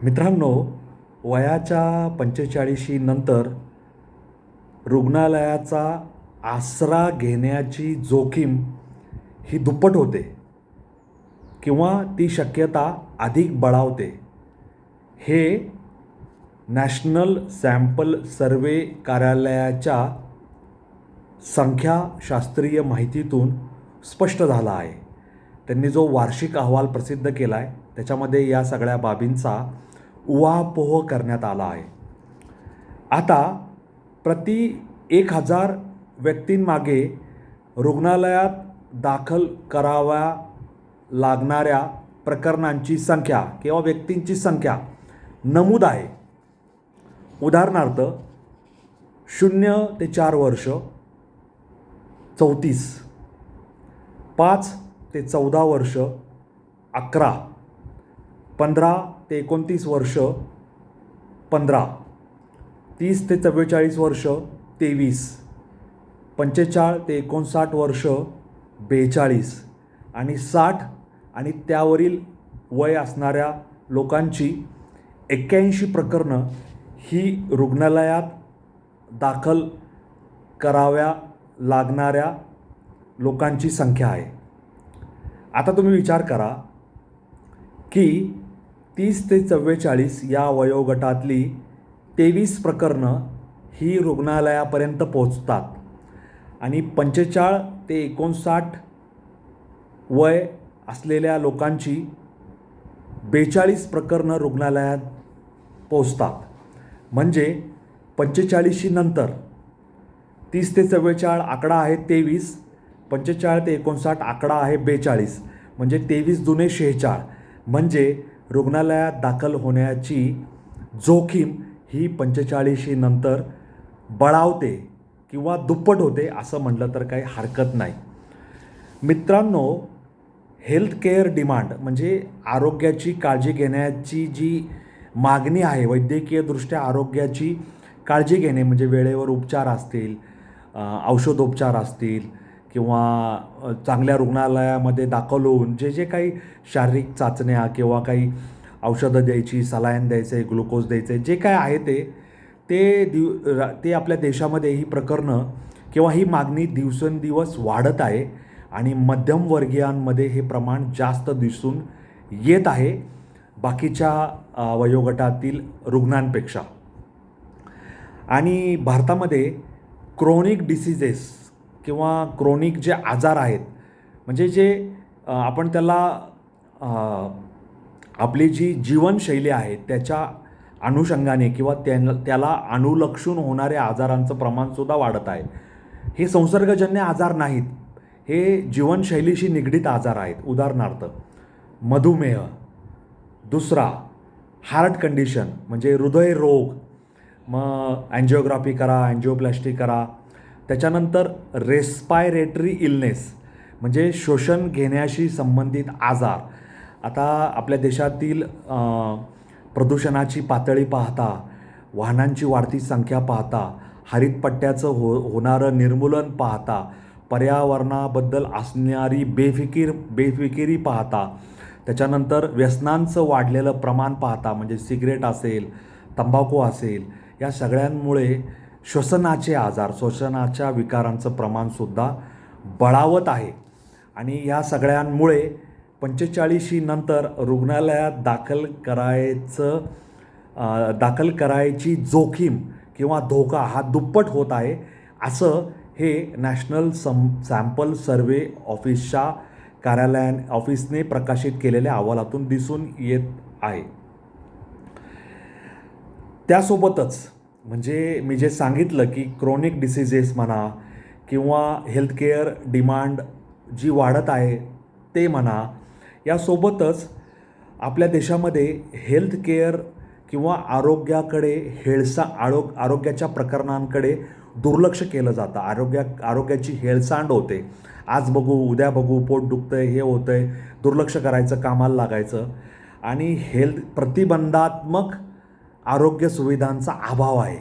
मित्रांनो, वयाच्या 45शी नंतर रुग्णालयाचा आसरा घेण्याची जोखीम ही दुप्पट होते किंवा ती शक्यता अधिक बळावते. हे नॅशनल सॅम्पल सर्व्हे कार्यालयाच्या संख्याशास्त्रीय माहितीतून स्पष्ट झालं आहे. त्यांनी जो वार्षिक अहवाल प्रसिद्ध केला आहे त्याच्यामध्ये या सगळ्या बाबींचा उहापोह करण्यात आला आहे. आता प्रति 1000 व्यक्तींमागे रुग्णालयात दाखल कराव्या लागणाऱ्या प्रकरणांची संख्या किंवा व्यक्तींची संख्या नमूद आहे. उदाहरणार्थ 0 ते 4 वर्ष 34, 5 ते 14 वर्ष 11, 15 ते 29 वर्ष 15, 30 ते 44 वर्ष 23, 45 ते 59 वर्ष 42 आणि 60 आणि त्यावरील वय असणाऱ्या लोकांची 81 प्रकरणं ही रुग्णालयात दाखल कराव्या लागणाऱ्या लोकांची संख्या आहे. आता तुम्ही विचार करा की 30 ते 44 या वयोगटातली 23 प्रकरणं ही रुग्णालयापर्यंत पोहोचतात आणि 45 ते 59 वय असलेल्या लोकांची 42 प्रकरणं रुग्णालयात पोहोचतात. म्हणजे 45शी नंतर 30 ते 44 आकडा आहे 23, 45 ते 59 आकडा आहे 42, म्हणजे 23 दुने 46, म्हणजे रुग्णालयात दाखल होण्याची जोखीम ही 45शी नंतर बळावते किंवा दुप्पट होते असं म्हटलं तर काही हरकत नाही. मित्रांनो, हेल्थकेअर डिमांड म्हणजे आरोग्याची काळजी घेण्याची जी मागणी आहे, वैद्यकीयदृष्ट्या आरोग्याची काळजी घेणे म्हणजे वेळेवर उपचार असतील, औषधोपचार असतील किंवा चांगल्या रुग्णालयामध्ये दाखल होऊन जे जे काही शारीरिक चाचण्या किंवा काही औषधं द्यायची, सलाईन द्यायचे, ग्लुकोज द्यायचे, जे काय आहे ते आपल्या देशामध्ये ही प्रकरणं किंवा ही मागणी दिवसेंदिवस वाढत आहे आणि मध्यमवर्गीयांमध्ये हे प्रमाण जास्त दिसून येत आहे बाकीच्या वयोगटातील रुग्णांपेक्षा. आणि भारतामध्ये क्रोनिक डिसीजेस किंवा क्रोनिक जे आजार आहेत म्हणजे जे आपण त्याला आपली जी जीवनशैली आहे त्याच्या अनुषंगाने किंवा त्याला अनुलक्षून होणाऱ्या आजारांचं प्रमाणसुद्धा वाढत आहे. हे संसर्गजन्य आजार नाहीत, हे जीवनशैलीशी निगडीत आजार आहेत. उदाहरणार्थ मधुमेह, दुसरा हार्ट कंडिशन म्हणजे हृदयरोग, मग अँजिओग्राफी करा, अँजिओप्लास्टी करा. त्याच्यानंतर रेस्पायरेटरी इलनेस म्हणजे श्वसन घेण्याशी संबंधित आजार. आता आपल्या देशातील प्रदूषणाची पातळी पाहता, वाहनांची वाढती संख्या पाहता, हरितपट्ट्याचं होणारं निर्मूलन पाहता, पर्यावरणाबद्दल असणारी बेफिकिरी पाहता, त्याच्यानंतर व्यसनांचं वाढलेलं प्रमाण पाहता म्हणजे सिगरेट असेल, तंबाखू असेल, या सगळ्यांमुळे श्वसनाचे आजार, श्वसनाच्या विकारांचं प्रमाणसुद्धा बळावत आहे. आणि या सगळ्यांमुळे 45शी नंतर रुग्णालयात दाखल करायची जोखीम किंवा धोका हा दुप्पट होत आहे असं हे नॅशनल सॅम्पल सर्व्हे ऑफिसने प्रकाशित केलेल्या अहवालातून दिसून येत आहे. त्यासोबतच म्हणजे मी जे सांगितलं की क्रोनिक डिसीजेस म्हणा किंवा हेल्थकेअर डिमांड जी वाढत आहे ते म्हणा, यासोबतच आपल्या देशामध्ये हेल्थकेअर किंवा आरोग्याकडे आरोग्याच्या प्रकरणांकडे दुर्लक्ष केलं जातं. आरोग्याची हेळसांड होते. आज बघू, उद्या बघू, पोट दुखतं आहे, हे होतं आहे, दुर्लक्ष करायचं, कामाला लागायचं. आणि प्रतिबंधात्मक आरोग्य सुविधांचा अभाव आहे.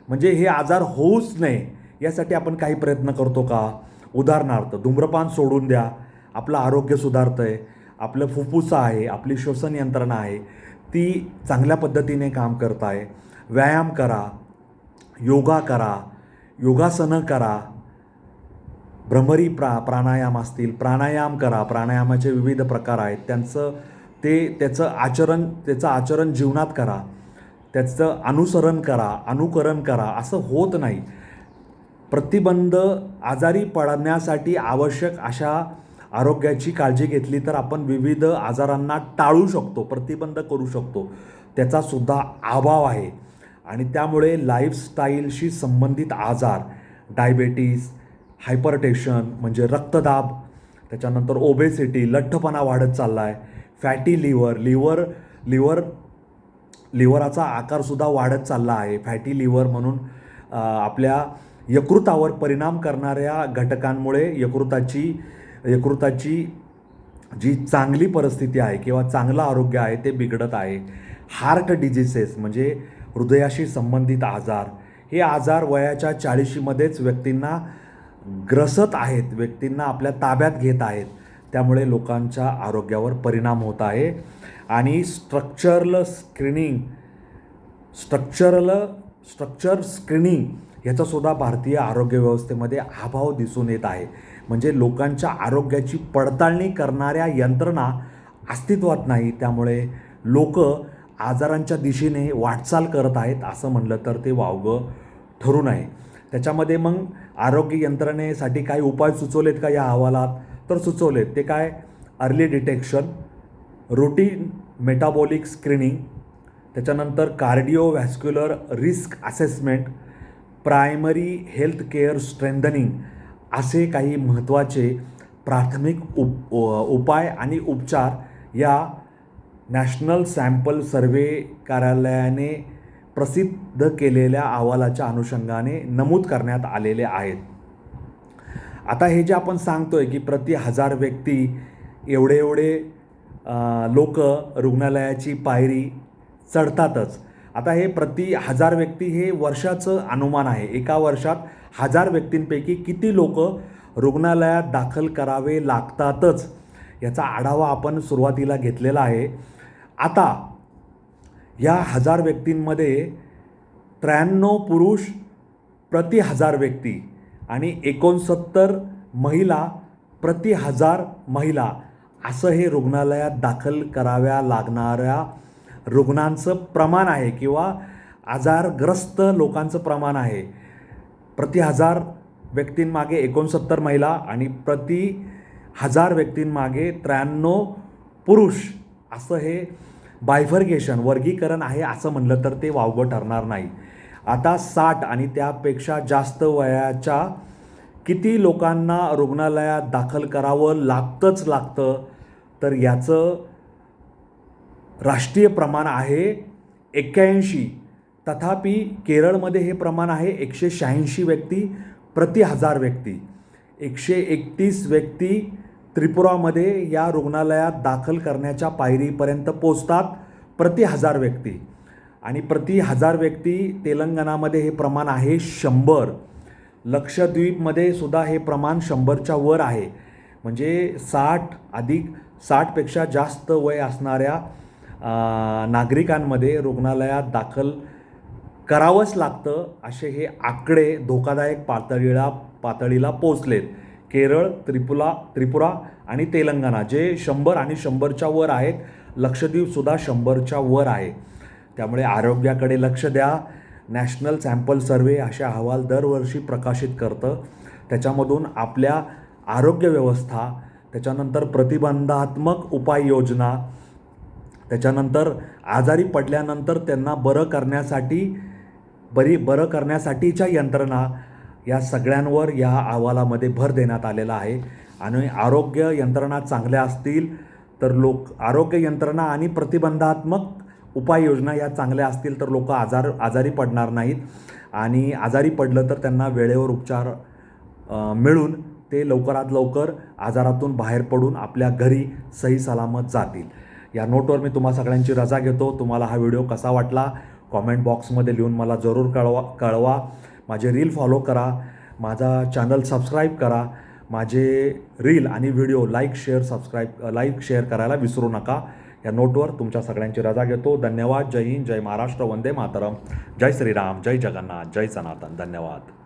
म्हणजे हे आजार होऊच नये यासाठी आपण काही प्रयत्न करतो का? उदाहरणार्थ धूम्रपान सोडून द्या, आपलं आरोग्य सुधारतं आहे, आपलं फुफ्फुसं आहे, आपली श्वसन यंत्रणा आहे, ती चांगल्या पद्धतीने काम करत आहे. व्यायाम करा, योगा करा, योगासनं करा, भ्रमरी प्राणायाम असतील, प्राणायाम करा. प्राणायामाचे विविध प्रकार आहेत. त्याचं आचरण जीवनात करा, त्याचं अनुसरण करा, अनुकरण करा. असं होत नाही. प्रतिबंध आजारी पडण्यासाठी आवश्यक अशा आरोग्याची काळजी घेतली तर आपण विविध आजारांना टाळू शकतो, प्रतिबंध करू शकतो. त्याचासुद्धा अभाव आहे आणि त्यामुळे लाईफस्टाईलशी संबंधित आजार, डायबेटीस, हायपरटेन्शन म्हणजे रक्तदाब, त्याच्यानंतर ओबेसिटी, लठ्ठपणा वाढत चालला आहे, फॅटी लिव्हराचा आकारसुद्धा वाढत चालला आहे. फॅटी लिव्हर म्हणून आपल्या यकृतावर परिणाम करणाऱ्या घटकांमुळे यकृताची जी चांगली परिस्थिती आहे किंवा चांगलं आरोग्य आहे ते बिघडत आहे. हार्ट डिजीसेस म्हणजे हृदयाशी संबंधित आजार, हे आजार वयाच्या 40मध्येच व्यक्तींना ग्रसत आहेत, व्यक्तींना आपल्या ताब्यात घेत आहेत. त्यामुळे लोकांच्या आरोग्यावर परिणाम होत आहे. आणि स्ट्रक्चर स्क्रीनिंग ह्याचासुद्धा भारतीय आरोग्य व्यवस्थेमध्ये अभाव दिसून येत आहे. म्हणजे लोकांच्या आरोग्याची पडताळणी करणाऱ्या यंत्रणा अस्तित्वात नाही. त्यामुळे लोक आजारांच्या दिशेने वाटचाल करत आहेत असं म्हणलं तर ते वावगं ठरू नये. त्याच्यामध्ये मग आरोग्य यंत्रणेसाठी काही उपाय सुचवलेत का या अहवालात? तर सुचवलेत. ते काय? Early detection, routine metabolic screening, त्याच्यानंतर cardiovascular risk assessment, primary health care strengthening असे काही महत्त्वाचे प्राथमिक उपाय आणि उपचार या नॅशनल सॅम्पल सर्व्हे कार्यालयाने प्रसिद्ध केलेल्या अहवालाच्या अनुषंगाने नमूद करण्यात आलेले आहेत. आता हे जे आपण सांगतोय की प्रति 1000 व्यक्ती एवढे लोक रुग्णालयाची पायरी चढतातच. आता हे प्रति 1000 व्यक्ती हे वर्षाचं अनुमान आहे. एका वर्षात 1000 व्यक्तींपैकी किती लोक रुग्णालयात दाखल करावे लागतातच याचा आढावा आपण सुरुवातीला घेतलेला आहे. आता या 1000 व्यक्तींमध्ये 93 पुरुष प्रति 1000 व्यक्ती आणि 69 महिला प्रति 1000 महिला असं हे रुग्णालयात दाखल कराव्या लागणाऱ्या रुग्णांचं प्रमाण आहे किंवा आजारग्रस्त लोकांचं प्रमाण आहे. प्रति 1000 व्यक्तींमागे 69 महिला आणि प्रति 1000 व्यक्तींमागे 93 पुरुष असं हे बायफर्गेशन वर्गीकरण आहे असं म्हणलं तर ते वावगं ठरणार नाही. आता 60 आणि त्यापेक्षा जास्त वयाच्या किती लोकांना रुग्णालयात दाखल करावं लागतं तर याचं राष्ट्रीय प्रमाण आहे 81. तथापि केरळमध्ये हे प्रमाण आहे 186 व्यक्ती प्रति 1000 व्यक्ती. 131 व्यक्ती त्रिपुरामध्ये या रुग्णालयात दाखल करण्याच्या पायरीपर्यंत पोचतात प्रति 1000 व्यक्ती आणि प्रति 1000 व्यक्ती तेलंगणामध्ये हे प्रमाण आहे 100. लक्षद्वीपमध्ये सुद्धा हे प्रमाण 100च्या वर आहे. म्हणजे 60पेक्षा जास्त वय असणाऱ्या नागरिकांमध्ये रुग्णालयात दाखल करावंच लागतं असे हे आकडे धोकादायक पातळीला पोचलेत. केरळ, त्रिपुरा आणि तेलंगणा जे 100 आणि 100च्या वर आहेत. लक्षद्वीपसुद्धा 100च्या वर आहे. त्यामुळे आरोग्याकडे लक्ष द्या. नॅशनल सॅम्पल सर्व्हे अशा अहवाल दरवर्षी प्रकाशित करतं. त्याच्यामधून आपल्या आरोग्य व्यवस्था, त्याच्यानंतर प्रतिबंधात्मक उपाययोजना, त्याच्यानंतर आजारी पडल्यानंतर त्यांना बरं करण्यासाठीच्या यंत्रणा या सगळ्यांवर या अहवालामध्ये भर देण्यात आलेला आहे. आणि आरोग्य यंत्रणा चांगल्या असतील तर आरोग्य यंत्रणा आणि प्रतिबंधात्मक उपाययोजना या चांगल्या असतील तर लोक आजारी पडणार नाहीत आणि आजारी पडलं तर त्यांना वेळेवर उपचार मिळून ते लवकरात लवकर आजारातून बाहेर पडून आपल्या घरी सही सलामत जातील. या नोटवर मी तुम्हा सगळ्यांची रजा घेतो. तुम्हाला हा व्हिडिओ कसा वाटला कॉमेंट बॉक्समध्ये लिहून मला जरूर कळवा. माझे रील फॉलो करा, माझा चॅनल सबस्क्राईब करा. माझे रील आणि व्हिडिओ लाईक शेअर करायला विसरू नका. या नोटवर तुमच्या सगळ्यांची रजा घेतो. धन्यवाद. जय हिंद, जय महाराष्ट्र, वंदे मातरम, जय श्रीराम, जय जगन्नाथ, जय सनातन. धन्यवाद.